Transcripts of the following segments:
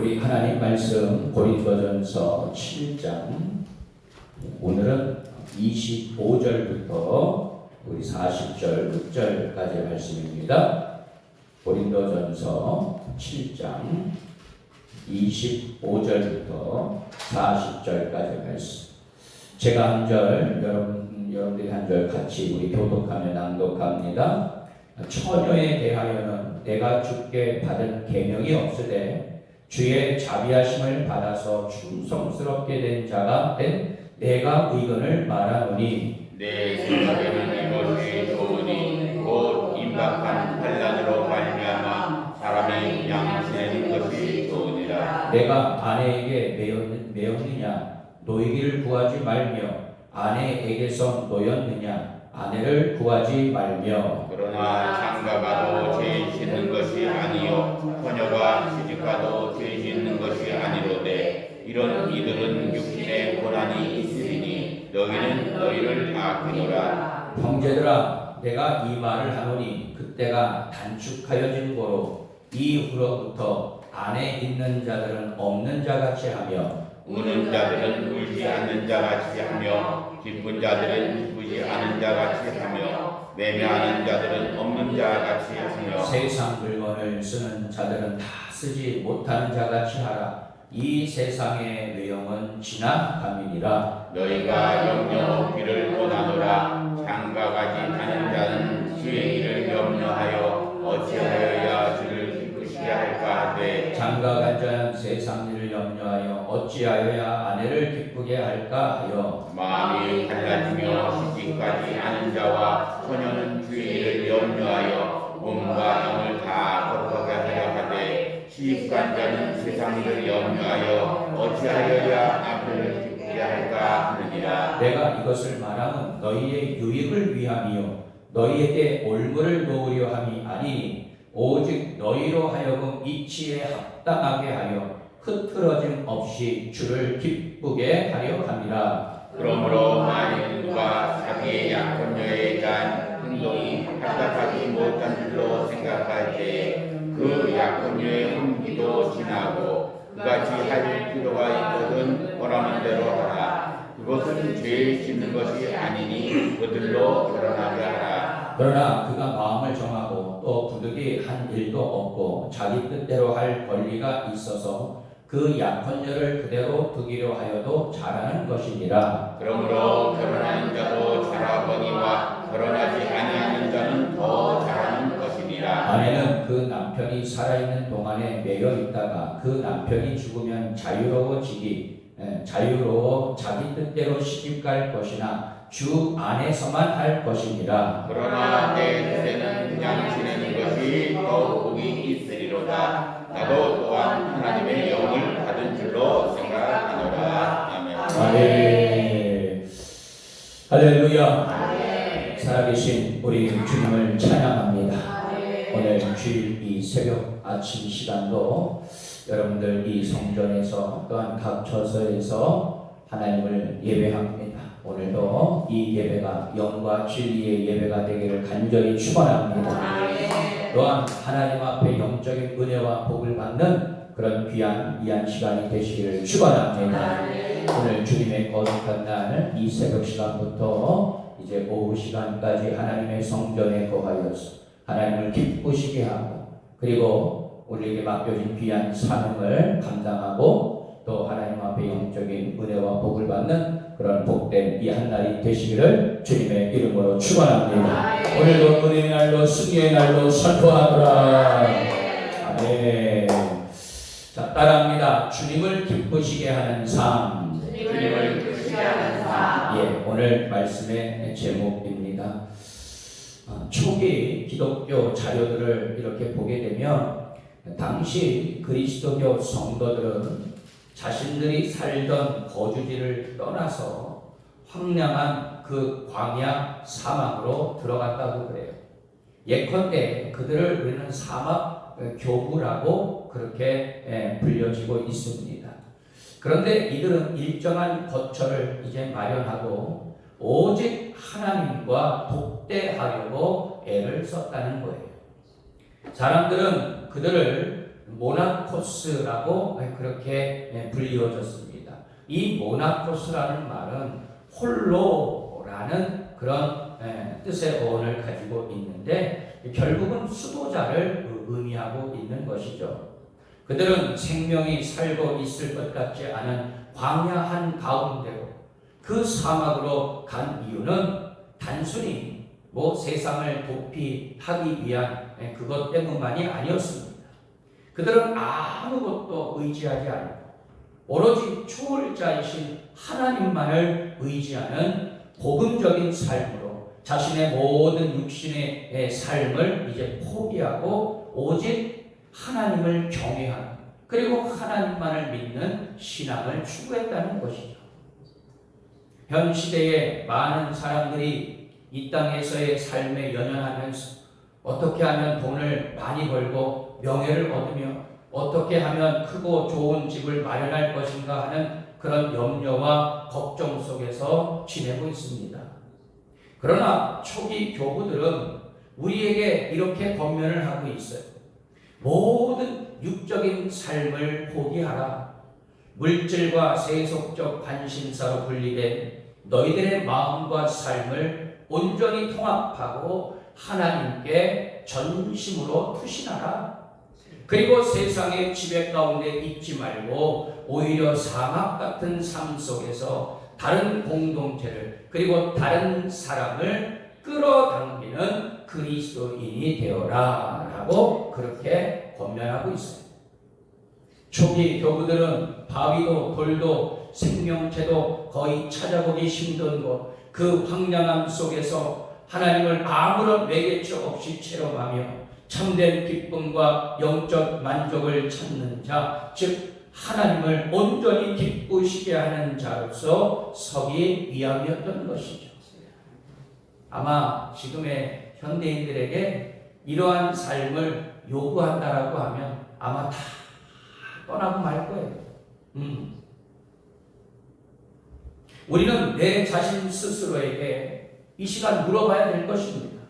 우리 하나님 말씀 고린도전서 7장 오늘은 25절부터 우리 40절, 6절까지의 말씀입니다. 고린도전서 7장 25절부터 40절까지의 말씀. 제가 한 절, 여러분들이 한 절 같이 우리 교독하며 낭독합니다. 처녀에 대하여는 내가 주께 받은 계명이 없으되 주의 자비하심을 받아서 충성스럽게 된 자가 된 내가 의견을 말하노니 내 생각에는 이것이 좋으니 곧 임박한 환난으로 말미암아 사람이 양치는 것이 좋으니라. 내가 아내에게 매였느냐 노이기를 구하지 말며 아내에게서 노였느냐 아내를 구하지 말며 그러나 장가가도 죄 짓는 것이 아니요 처녀가 시집가도 죄 짓는 것이 아니로되 이런 이들은 육신의 고난이 있으리니 너희는 너희를 아끼노라. 형제들아 내가 이 말을 하노니 그때가 단축하여진 고로 이후로부터 안에 있는 자들은 없는 자같이 하며 우는 자들은 울지 않는 자같이 하며 기쁜 자들은 기쁘지 않은 자같이 하며 매매하는 자들은 없는 자같이 하며 세상 물건을 쓰는 자들은 다 쓰지 못하는 자같이 하라. 이 세상의 외형은 지나감이니라. 너희가 염려 없기를 원하노라. 장가가지 않은 자는 주의 일을 염려하여 어찌하여야 주를 기쁘시게 할까 하되 장가간 자는 세상 일을 염려하여 어찌하여야 아내를 기쁘게 할까 하여 마음이 갈라지며 시집가지 않은 자와 처녀는 주의 일을 염려하여 몸과 영을 다 거룩하게 하려 하되 시집간 자는 세상 일을 염려하여 어찌하여야 아내를 기쁘게 할까 하느니라. 내가 이것을 말하면 너희의 유익을 위함이요 너희에게 올무를 놓으려 함이 아니니 오직 너희로 하여금 이치에 합당하게 하여 흐트러짐 없이 주를 기쁘게 하려 함이라. 그러므로 만일 누가 자기의 약혼녀에 대한 행동이 합당하지 못한 줄로 생각할 때 그 약혼녀의 hun기도 지나고 그같이 할 필요가 있거든 원하는 대로 하라. 그것은 죄를 짓는 것이 아니니 그들로 결혼하게 하라. 그러나 그가 마음을 정하고 또 부득이 한 일도 없고 자기 뜻대로 할 권리가 있어서 그 약혼녀를 그대로 두기로 하여도 잘하는 것이니라. 그러므로 결혼하는 자도 잘하거니와 결혼하지 아니하는 자는 더 잘하는 것이니라. 아내는 그 남편이 살아있는 동안에 매여 있다가 그 남편이 죽으면 자유로워 자기 뜻대로 시집갈 것이나 주 안에서만 할 것이니라. 그러나 내 뜻에는 양치내는 것이 더 복이 있으리로다. 나도 또한 하나님의 영을 받은 줄로 생각하노라. 아멘. 아멘. 할렐루야. 살아계신 우리 주님을 찬양합니다. 오늘 주일 이 새벽 아침 시간도 여러분들 이 성전에서 또한 각 처소에서 하나님을 예배합니다. 오늘도 이 예배가 영과 진리의 예배가 되기를 간절히 축원합니다. 또한 하나님 앞에 영적인 은혜와 복을 받는 그런 귀한 시간이 되시기를 축원합니다. 오늘 주님의 거룩한 날 이 새벽 시간부터 이제 오후 시간까지 하나님의 성전에 거하여서 하나님을 기쁘시게 하고 그리고 우리에게 맡겨진 귀한 사명을 감당하고 또 하나님 앞에 영적인 은혜와 복을 받는 그런 복된 이 한날이 되시기를 주님의 이름으로 축원합니다. 오늘도 은혜의 날로 승리의 날로 선포하노라. 아멘. 자, 따라합니다. 주님을 기쁘시게 하는 삶. 주님을 기쁘시게 하는 삶. 예, 오늘 말씀의 제목입니다. 초기 기독교 자료들을 이렇게 보게 되면 당시 그리스도교 성도들은 자신들이 살던 거주지를 떠나서 황량한 그 광야 사막으로 들어갔다고 그래요. 예컨대 그들을 우리는 사막 교부라고 그렇게 불려지고 있습니다. 그런데 이들은 일정한 거처를 이제 마련하고 오직 하나님과 독대하려고 애를 썼다는 거예요. 사람들은 그들을 모나코스라고 그렇게 불리워졌습니다. 이 모나코스라는 말은 홀로라는 그런 뜻의 어원을 가지고 있는데 결국은 수도자를 의미하고 있는 것이죠. 그들은 생명이 살고 있을 것 같지 않은 광야 한가운데로 그 사막으로 간 이유는 단순히 세상을 도피하기 위한 그것 때문만이 아니었습니다. 그들은 아무것도 의지하지 않고 오로지 초월자이신 하나님만을 의지하는 복음적인 삶으로 자신의 모든 육신의 삶을 이제 포기하고 오직 하나님을 경외하는 그리고 하나님만을 믿는 신앙을 추구했다는 것이죠. 현 시대에 많은 사람들이 이 땅에서의 삶에 연연하면서 어떻게 하면 돈을 많이 벌고 명예를 얻으며 어떻게 하면 크고 좋은 집을 마련할 것인가 하는 그런 염려와 걱정 속에서 지내고 있습니다. 그러나 초기 교부들은 우리에게 이렇게 권면을 하고 있어요. 모든 육적인 삶을 포기하라. 물질과 세속적 관심사로 분리된 너희들의 마음과 삶을 온전히 통합하고 하나님께 전심으로 투신하라. 그리고 세상의 지배 가운데 있지 말고 오히려 사막 같은 삶 속에서 다른 공동체를 그리고 다른 사람을 끌어당기는 그리스도인이 되어라 라고 그렇게 권면하고 있어요. 초기 교부들은 바위도 돌도 생명체도 거의 찾아보기 힘든 곳, 그 황량함 속에서 하나님을 아무런 매개체 없이 체험하며 참된 기쁨과 영적 만족을 찾는 자, 즉 하나님을 온전히 기쁘시게 하는 자로서 서기 위함이었던 것이죠. 아마 지금의 현대인들에게 이러한 삶을 요구한다라고 하면 아마 다 떠나고 말 거예요. 우리는 내 자신 스스로에게 이 시간 물어봐야 될 것입니다.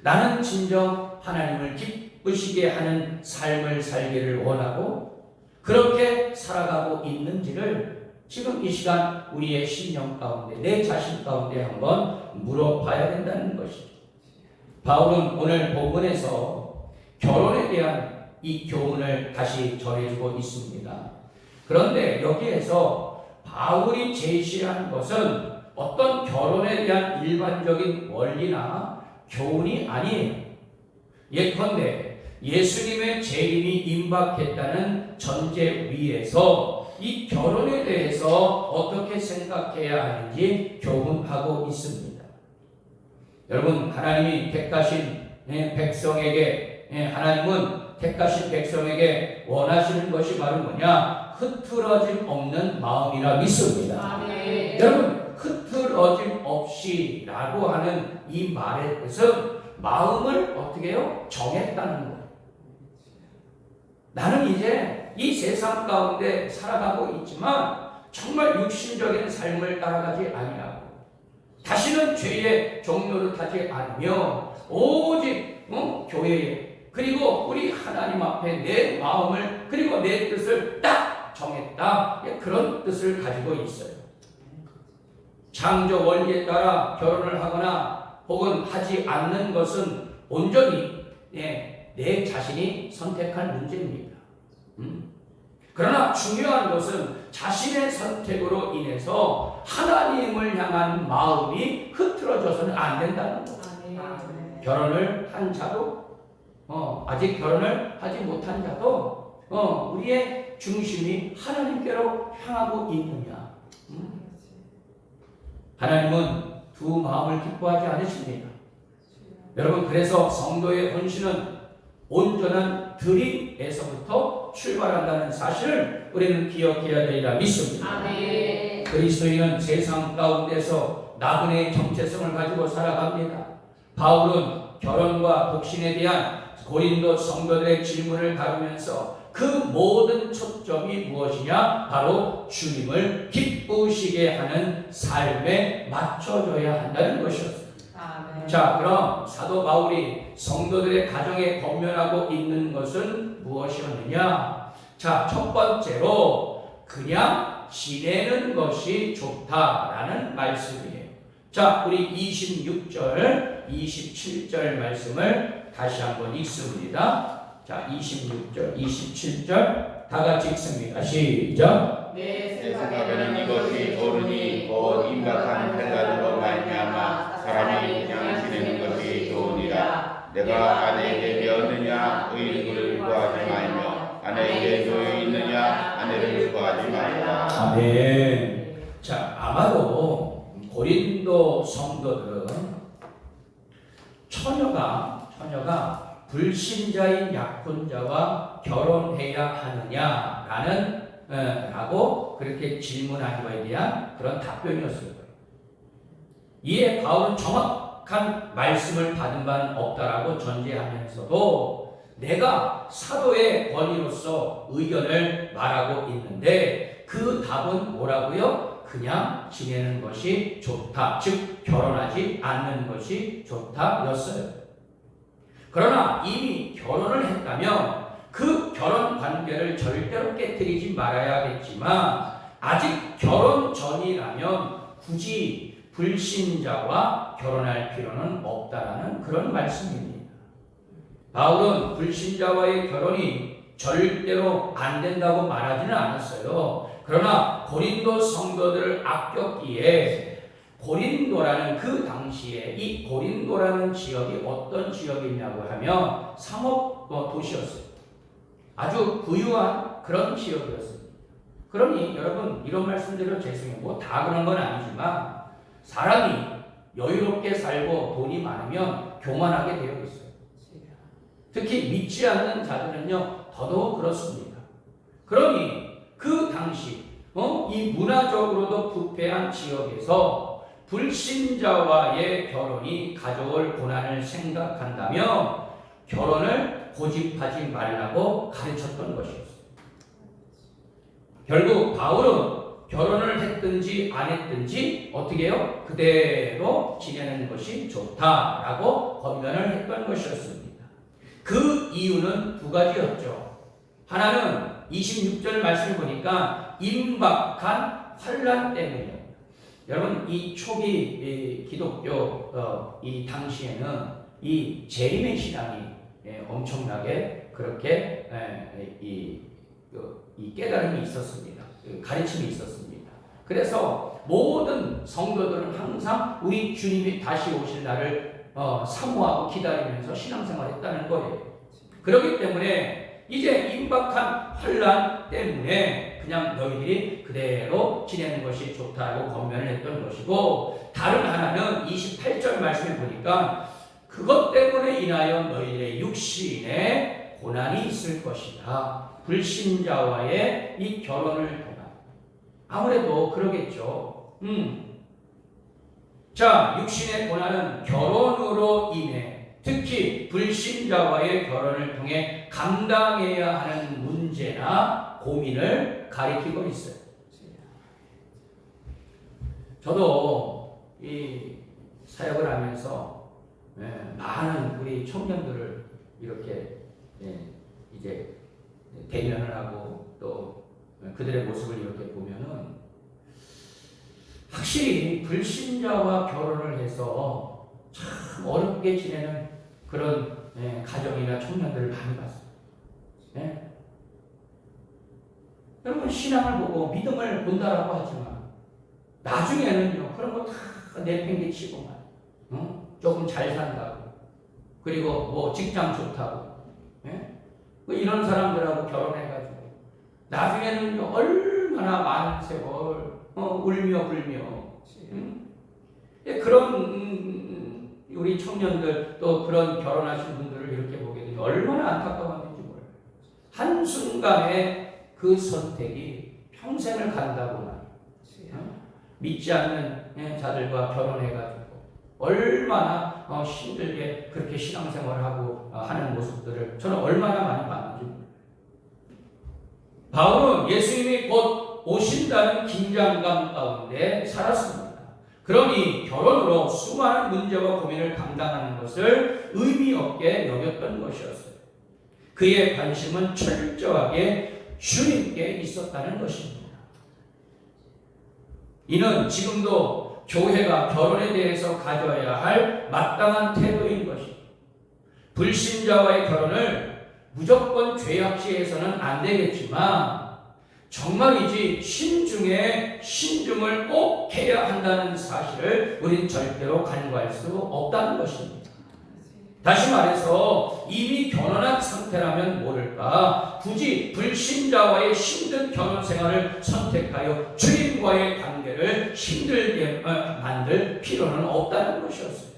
나는 진정 하나님을 기쁘시게 하는 삶을 살기를 원하고 그렇게 살아가고 있는지를 지금 이 시간 우리의 심령 가운데 내 자신 가운데 한번 물어봐야 된다는 것이죠. 바울은 오늘 본문에서 결혼에 대한 이 교훈을 다시 전해주고 있습니다. 그런데 여기에서 바울이 제시한 것은 어떤 결혼에 대한 일반적인 원리나 교훈이 아니에요. 예컨대 예수님의 재림이 임박했다는 전제 위에서 이 결혼에 대해서 어떻게 생각해야 하는지 교훈하고 있습니다. 여러분, 하나님이 택하신 백성에게 하나님은 택하신 백성에게 원하시는 것이 바로 뭐냐? 흐트러짐 없는 마음이라 믿습니다. 여러분, 흐트러짐 없이라고 하는 이 말의 뜻은 마음을 어떻게 해요? 정했다는 거예요. 나는 이제 이 세상 가운데 살아가고 있지만 정말 육신적인 삶을 따라가지 아니하고 다시는 죄의 종로를 타지 않으며 오직 교회에 그리고 우리 하나님 앞에 내 마음을 그리고 내 뜻을 딱 정했다. 그런 뜻을 가지고 있어요. 창조 원리에 따라 결혼을 하거나 혹은 하지 않는 것은 온전히 내 자신이 선택할 문제입니다. 그러나 중요한 것은 자신의 선택으로 인해서 하나님을 향한 마음이 흐트러져서는 안 된다는 거예요. 결혼을 한 자도 아직 결혼을 하지 못한 자도 우리의 중심이 하나님께로 향하고 있느냐. 하나님은 두 마음을 기뻐하지 않으십니다. 여러분, 그래서 성도의 헌신은 온전한 드림에서부터 출발한다는 사실을 우리는 기억해야 되리라 믿습니다. 그리스도인은 세상 가운데서 나그네의 정체성을 가지고 살아갑니다. 바울은 결혼과 독신에 대한 고린도 성도들의 질문을 다루면서 그 모든 초점이 무엇이냐? 바로 주님을 기쁘시게 하는 삶에 맞춰줘야 한다는 것이었습니다. 자, 그럼 사도 바울이 성도들의 가정에 권면하고 있는 것은 무엇이었느냐? 자, 첫 번째로 그냥 지내는 것이 좋다라는 말씀이에요. 자, 우리 26절, 27절 말씀을 다시 한번 읽습니다. 자, 26절, 27절 다 같이 읽습니다. 시작. 내 생각에는 이것이 옳으니 곧 임박한 헬라들로 말미암아 사람이 그냥 지내는 것이 좋으니라. 내가 아내에게 배웠느냐 의를 구하지 말며 아내에게 놓여 있느냐 아내를 구하지 말라. 아멘. 자, 아마도 고린도 성도들은 처녀가 불신자인 약혼자와 결혼해야 하느냐라는 라고 그렇게 질문한 거에 대한 그런 답변이었을 거예요. 이에 바울은 정확한 말씀을 받은 바는 없다라고 전제하면서도 내가 사도의 권위로서 의견을 말하고 있는데 그 답은 뭐라고요? 그냥 지내는 것이 좋다. 즉 결혼하지 않는 것이 좋다였어요. 그러나 이미 결혼을 했다면 그 결혼 관계를 절대로 깨뜨리지 말아야겠지만 아직 결혼 전이라면 굳이 불신자와 결혼할 필요는 없다라는 그런 말씀입니다. 바울은 불신자와의 결혼이 절대로 안 된다고 말하지는 않았어요. 그러나 고린도 성도들을 아꼈기에 고린도라는 그 당시에 이 고린도라는 지역이 어떤 지역이냐고 하면 상업 도시였어요. 아주 부유한 그런 지역이었습니다. 그러니 여러분 이런 말씀드려 죄송해요. 뭐 다 그런 건 아니지만 사람이 여유롭게 살고 돈이 많으면 교만하게 되어 있어요. 특히 믿지 않는 자들은요 더더욱 그렇습니다. 그러니 그 당시 이 문화적으로도 부패한 지역에서 불신자와의 결혼이 가져올 고난을 생각한다면 결혼을 고집하지 말라고 가르쳤던 것이었어요. 결국 바울은 결혼을 했든지 안 했든지 어떻게 해요? 그대로 지내는 것이 좋다라고 권면을 했던 것이었습니다. 그 이유는 두 가지였죠. 하나는 26절 말씀을 보니까 임박한 환난 때문이에요. 여러분 이 초기 기독교 이 당시에는 이 재림의 신앙이 엄청나게 그렇게 이 깨달음이 있었습니다. 가르침이 있었습니다. 그래서 모든 성도들은 항상 우리 주님이 다시 오실 날을 사모하고 기다리면서 신앙생활했다는 거예요. 그렇기 때문에 이제 임박한 환난 때문에 그냥 너희들이 그대로 지내는 것이 좋다고 권면을 했던 것이고, 다른 하나는 28절 말씀에 보니까 그것 때문에 인하여 너희들의 육신에 고난이 있을 것이다. 불신자와의 이 결혼을 통한 아무래도 그러겠죠. 자, 육신의 고난은 결혼으로 인해 특히 불신자와의 결혼을 통해 감당해야 하는 문제나 고민을 가리키고 있어요. 저도 이 사역을 하면서 많은 우리 청년들을 이렇게 이제 대면을 하고 또 그들의 모습을 이렇게 보면은 확실히 불신자와 결혼을 해서 참 어렵게 지내는 그런 가정이나 청년들을 많이 봤어요. 여러분 신앙을 보고 믿음을 본다라고 하지만 나중에는요 그런 거 다 내팽개치고만 조금 잘 산다고 그리고 뭐 직장 좋다고 뭐 이런 사람들하고 결혼해가지고 나중에는 얼마나 많은 세월 울며 불며 그런 우리 청년들 또 그런 결혼하신 분들을 이렇게 보게 되면 얼마나 안타까웠는지 몰라요. 한순간에 그 선택이 평생을 간다고 말이에요. 믿지 않는 자들과 결혼해가지고 얼마나 힘들게 그렇게 신앙생활하고 하는 모습들을 저는 얼마나 많이 봤는지 몰라요. 바울은 예수님이 곧 오신다는 긴장감 가운데 살았습니다. 그러니 결혼으로 수많은 문제와 고민을 감당하는 것을 의미 없게 여겼던 것이었어요. 그의 관심은 철저하게 주님께 있었다는 것입니다. 이는 지금도 교회가 결혼에 대해서 가져야 할 마땅한 태도인 것입니다. 불신자와의 결혼을 무조건 죄악시해서는 안 되겠지만 정말이지 신중에 신중을 꼭 해야 한다는 사실을 우린 절대로 간과할 수 없다는 것입니다. 다시 말해서 이미 결혼한 상태라면 모를까 굳이 불신자와의 힘든 결혼 생활을 선택하여 주님과의 관계를 힘들게 만들 필요는 없다는 것이었어요.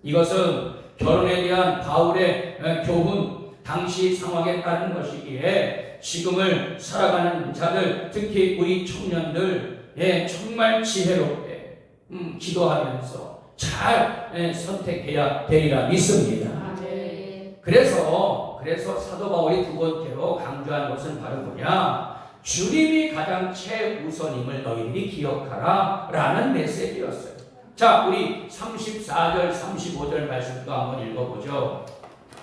이것은 결혼에 대한 바울의 교훈, 당시 상황에 따른 것이기에 지금을 살아가는 자들, 특히 우리 청년들 정말 지혜롭게 기도하면서 잘 선택해야 되리라 믿습니다. 그래서 사도 바울이 두 번째로 강조한 것은 바로 뭐냐? 주님이 가장 최우선임을 너희들이 기억하라 라는 메시지였어요. 자, 우리 34절, 35절 말씀도 한번 읽어보죠.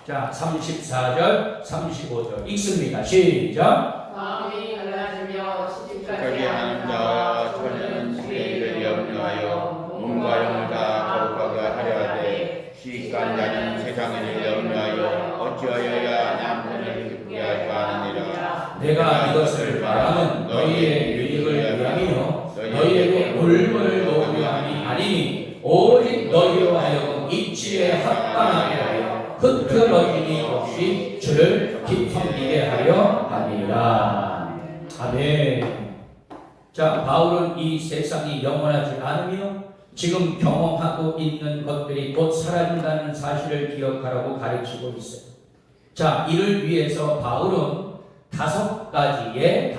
자, 34절, 35절 읽습니다. 시작. 마음이 갈라지며 시집가게 하는 자와 처녀는 시대를 염려하여 몸과 영을 다 거룩하게 하려 하되 시집간 자는 세상을 염려하여 어찌하여야 남편을 기쁘게 할까 하느니라. 내가 이것을 말하면 너희의 유익을 위함이요 너희에게 올무를 놓으려 함이 아니니 오직 너희로 하여금 입지에 합당하게 하여 흐트러짐이 없이 주를 기쁘게 하려 함이라. 아멘. 자, 바울은 이 세상이 영원하지 않으며 지금 경험하고 있는 것들이 곧 사라진다는 사실을 기억하라고 가르치고 있어요. 자, 이를 위해서 바울은 다섯 가지의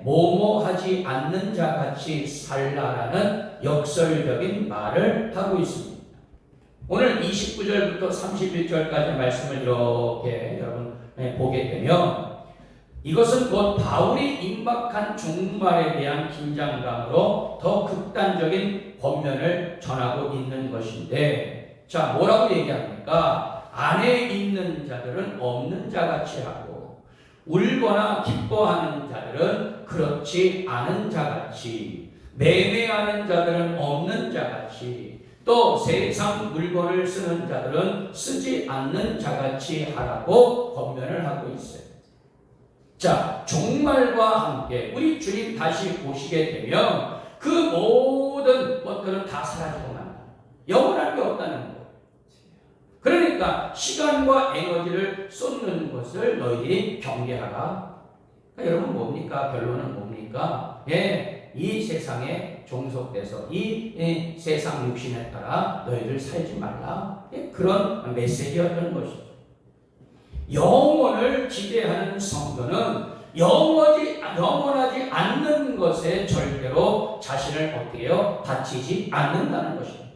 뭐뭐하지 않는 자 같이 살라라는 역설적인 말을 하고 있습니다. 오늘 29절부터 31절까지 말씀을 이렇게 여러분 보게 되면 이것은 곧 바울이 임박한 종말에 대한 긴장감으로 더 극단적인 권면을 전하고 있는 것인데, 자, 뭐라고 얘기합니까? 안에 있는 자들은 없는 자같이 하고 울거나 기뻐하는 자들은 그렇지 않은 자같이, 매매하는 자들은 없는 자같이, 또 세상 물건을 쓰는 자들은 쓰지 않는 자같이 하라고 권면을 하고 있어요. 자, 종말과 함께 우리 주님 다시 오시게 되면 그 모든 것들은 다 사라지고 맙니다. 영원할 게 없다는 거예요. 그러니까 시간과 에너지를 쏟는 것을 너희들이 경계하라. 그러니까 여러분 뭡니까? 결론은 뭡니까? 이 세상에 종속돼서 이 세상 육신에 따라 너희들 살지 말라. 그런 메시지였던 것이죠. 영원을 기대하는 성도는 영원하지 않는 것에 절대로 자신을 어떻게 해요? 다치지 않는다는 것입니다.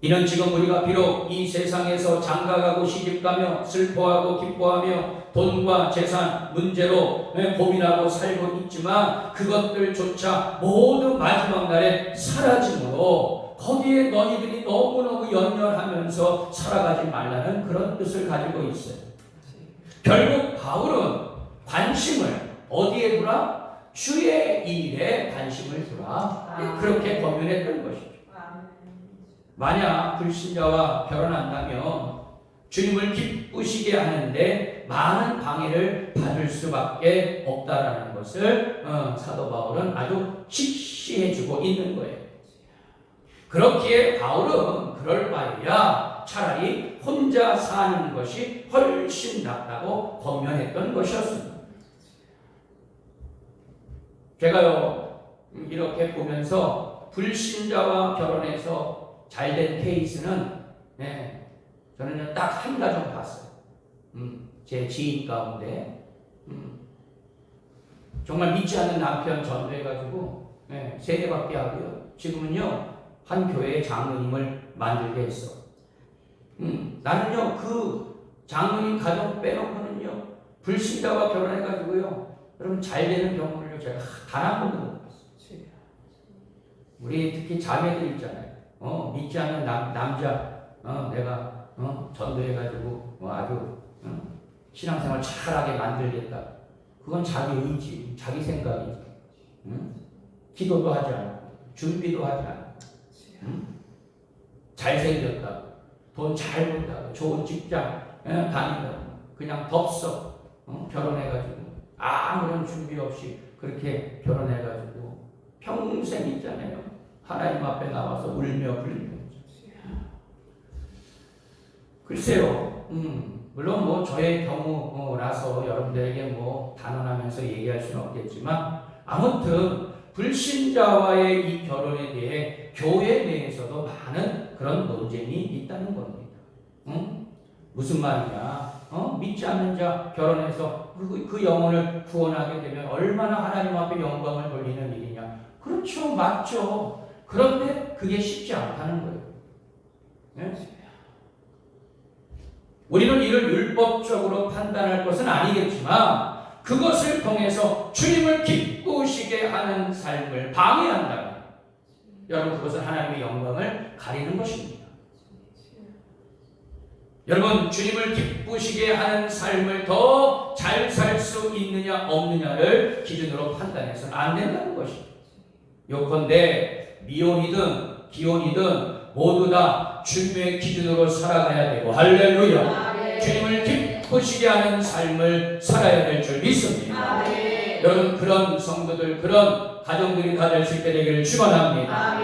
이는 지금 우리가 비록 이 세상에서 장가가고 시집가며 슬퍼하고 기뻐하며 돈과 재산 문제로 고민하고 살고 있지만 그것들조차 모두 마지막 날에 사라지므로 거기에 너희들이 너무너무 연연하면서 살아가지 말라는 그런 뜻을 가지고 있어요. 결국 바울은 관심을 어디에 두라? 주의 일에 관심을 두라. 그렇게 권면했던 것이죠. 만약 불신자와 결혼한다면 주님을 기쁘시게 하는데 많은 방해를 받을 수밖에 없다라는 것을 사도 바울은 아주 직시해주고 있는 거예요. 그렇기에 바울은 그럴 바에야 차라리 혼자 사는 것이 훨씬 낫다고 권면했던 것이었습니다. 제가요 이렇게 보면서 불신자와 결혼해서 잘된 케이스는 저는 딱 한 가정 봤어요. 제 지인 가운데 정말 믿지 않는 남편 전도해가지고 세례받게 하고요. 지금은요 한 교회의 장로님을 만들게 했어. 나는요 그 장로님 가정 빼놓고는요 불신자와 결혼해가지고요 여러분 잘 되는 경우를 제가 단 한 번도 못 봤어요. 우리 특히 자매들 있잖아요. 믿지 않는 남자, 내가 전도해가지고 아주 신앙생활 잘하게 만들겠다. 그건 자기 의지, 자기 생각이지. 기도도 하지 않고, 준비도 하지 않고, 잘생겼다, 돈 잘 벌다, 좋은 직장 다닌다, 그냥 덥석 결혼해가지고 아무런 준비 없이 그렇게 결혼해가지고 평생 있잖아요. 하나님 앞에 나와서 울며 불며. 글쎄요, 물론 뭐 저의 경우라서 여러분들에게 뭐 단언하면서 얘기할 수는 없겠지만 아무튼 불신자와의 이 결혼에 대해 교회 내에서도 많은 그런 논쟁이 있다는 겁니다. 무슨 말이냐? 믿지 않는 자 결혼해서 그 영혼을 구원하게 되면 얼마나 하나님 앞에 영광을 돌리는 일이냐? 그렇죠, 맞죠. 그런데 그게 쉽지 않다는 거예요. 네? 우리는 이를 율법적으로 판단할 것은 아니겠지만 그것을 통해서 주님을 기쁘시게 하는 삶을 방해한다면 여러분 그것은 하나님의 영광을 가리는 것입니다. 여러분 주님을 기쁘시게 하는 삶을 더 잘 살 수 있느냐 없느냐를 기준으로 판단해서는 안 된다는 것입니다. 요컨대 미혼이든 기혼이든 모두 다 주님의 기준으로 살아가야 되고 할렐루야. 주님을 기쁘시게 하는 삶을 살아야 될 줄 믿습니다. 여러분 그런 성도들 그런 가정들이 다 될 수 있게 되기를 축원합니다.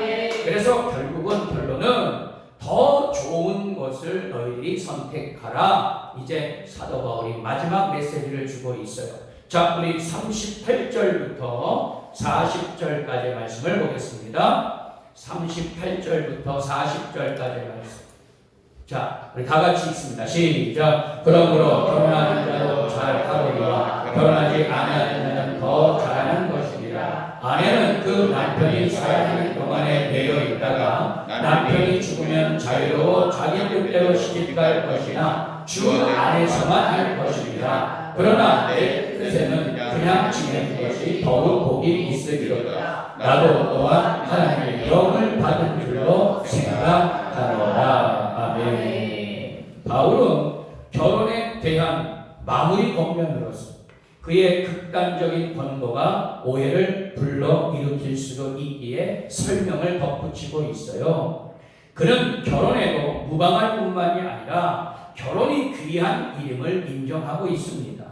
그래서 결국은 결론은 더 좋은 것을 너희들이 선택하라. 이제 사도 바울이 마지막 메시지를 주고 있어요. 자, 우리 38절부터 40절까지 말씀을 보겠습니다. 38절부터 40절까지 말씀. 자, 우리 다 같이 읽습니다. 시작. 그러므로 결혼하는 자도 잘하거니와 결혼하지 않은 자는 더 잘하는 것이니라. 아내는 그 남편이 살아있는 동안에 되어 있다가 남편이 죽으면 자유로워 자기 뜻대로 시집갈 것이나 주 안에서만 할 것이니라. 그러나 내 뜻에는 그냥 지내는 것이 더욱 복이 있으리로다. 나도 또한 하나님의 영을 받은 줄로 생각하노라. 아멘. 바울은 결혼에 대한 마무리 권면으로서 그의 극단적인 권고가 오해를 불러일으킬 수도 있기에 설명을 덧붙이고 있어요. 그는 결혼에도 무방할 뿐만이 아니라 결혼이 귀한 일임을 인정하고 있습니다.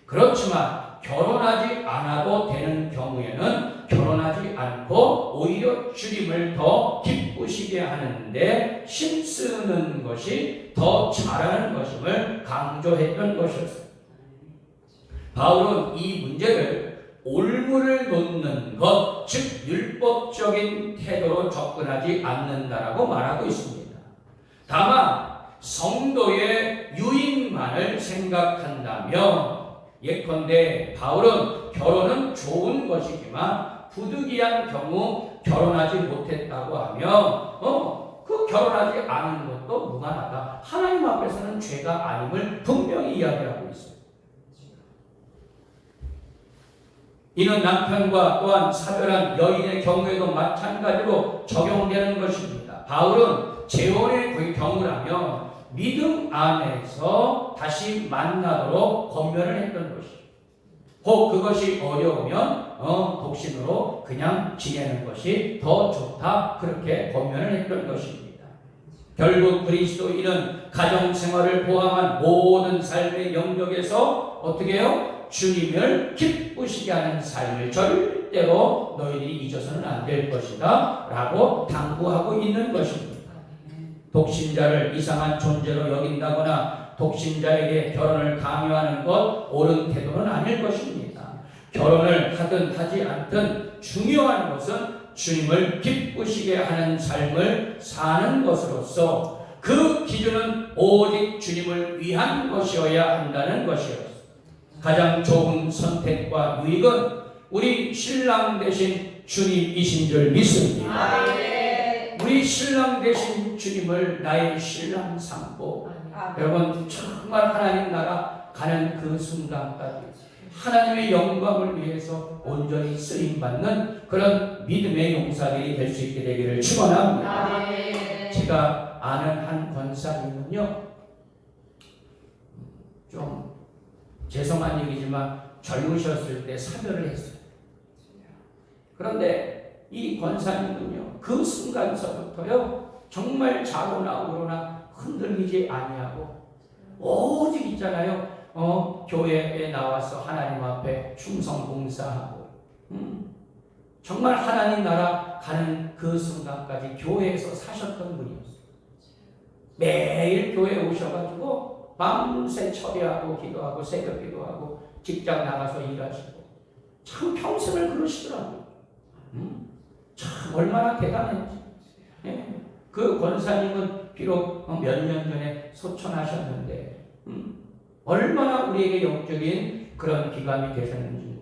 그렇지만 결혼하지 않아도 되는 경우에는 결혼하지 않고 오히려 주님을 더 기쁘시게 하는데 힘쓰는 것이 더 잘하는 것임을 강조했던 것이었어요. 바울은 이 문제를 올무를 놓는 것, 즉 율법적인 태도로 접근하지 않는다라고 말하고 있습니다. 다만 성도의 유익만을 생각한다면 예컨대 바울은 결혼은 좋은 것이지만 부득이한 경우 결혼하지 못했다고 하면 그 결혼하지 않은 것도 무관하다. 하나님 앞에서는 죄가 아님을 분명히 이야기하고 있어요. 이는 남편과 또한 사별한 여인의 경우에도 마찬가지로 적용되는 것입니다. 바울은 재혼의 경우라면 믿음 안에서 다시 만나도록 권면을 했던 것이죠. 혹 그것이 어려우면 독신으로 그냥 지내는 것이 더 좋다. 그렇게 권면을 했던 것입니다. 결국 그리스도인은 가정생활을 포함한 모든 삶의 영역에서 어떻게 해요? 주님을 기쁘시게 하는 삶을 절대로 너희들이 잊어서는 안 될 것이다 라고 당부하고 있는 것입니다. 독신자를 이상한 존재로 여긴다거나 독신자에게 결혼을 강요하는 것 옳은 태도는 아닐 것입니다. 결혼을 하든 하지 않든 중요한 것은 주님을 기쁘시게 하는 삶을 사는 것으로서 그 기준은 오직 주님을 위한 것이어야 한다는 것이었습니다. 가장 좋은 선택과 유익은 우리 신랑 되신 주님이신 줄 믿습니다. 우리 신랑 되신 주님을 나의 신랑 삼고 여러분 정말 하나님 나라 가는 그 순간까지 하나님의 영광을 위해서 온전히 쓰임받는 그런 믿음의 용사들이 될 수 있게 되기를 축원합니다. 제가 아는 한 권사님은요, 좀 죄송한 얘기지만 젊으셨을 때 사별을 했어요. 그런데 이 권사님은요, 그 순간서부터요 정말 자고나 우로나 흔들리지 아니하고 오직 있잖아요, 교회에 나와서 하나님 앞에 충성 봉사하고 정말 하나님 나라 가는 그 순간까지 교회에서 사셨던 분이었어요. 매일 교회에 오셔가지고 밤새 처리하고 기도하고 새벽 기도하고 직장 나가서 일하시고 참 평생을 그러시더라고요. 참 얼마나 대단했지. 예. 그 권사님은 비록 몇 년 전에 소천하셨는데 얼마나 우리에게 영적인 그런 기감이 되셨는지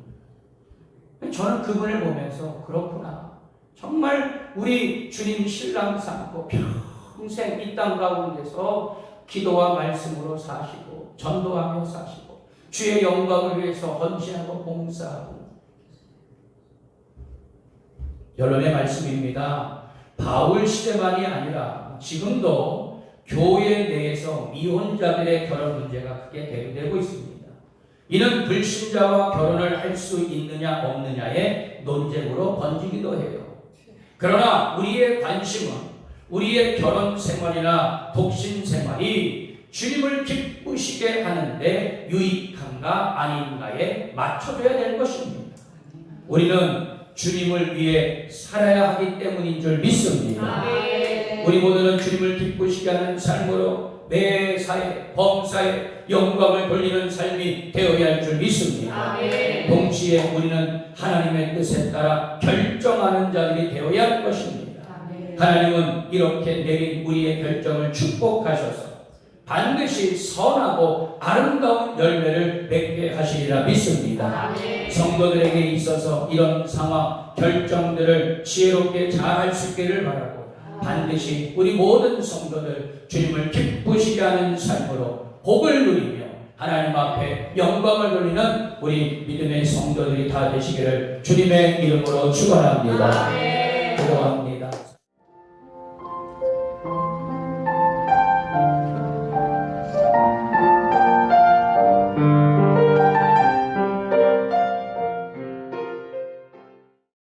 저는 그분을 보면서 그렇구나. 정말 우리 주님 신랑 삼고 평생 이 땅 가운데서 기도와 말씀으로 사시고 전도하며 사시고 주의 영광을 위해서 헌신하고 봉사하고. 여러분의 말씀입니다. 바울 시대만이 아니라 지금도 교회 내에서 미혼자들의 결혼 문제가 크게 대두되고 있습니다. 이는 불신자와 결혼을 할 수 있느냐 없느냐의 논쟁으로 번지기도 해요. 그러나 우리의 관심은 우리의 결혼 생활이나 독신 생활이 주님을 기쁘시게 하는데 유익한가 아닌가에 맞춰줘야 될 것입니다. 우리는 주님을 위해 살아야 하기 때문인 줄 믿습니다. 우리 모두는 주님을 기쁘시게 하는 삶으로 매사에 범사에 영광을 돌리는 삶이 되어야 할 줄 믿습니다. 동시에 우리는 하나님의 뜻에 따라 결정하는 자들이 되어야 할 것입니다. 하나님은 이렇게 내린 우리의 결정을 축복하셔서 반드시 선하고 아름다운 열매를 맺게 하시리라 믿습니다. 성도들에게 있어서 이런 상황, 결정들을 지혜롭게 잘 할 수 있기를 바라고 반드시 우리 모든 성도들 주님을 기쁘시게 하는 삶으로 복을 누리며 하나님 앞에 영광을 돌리는 우리 믿음의 성도들이 다 되시기를 주님의 이름으로 축원합니다. 기도합니다.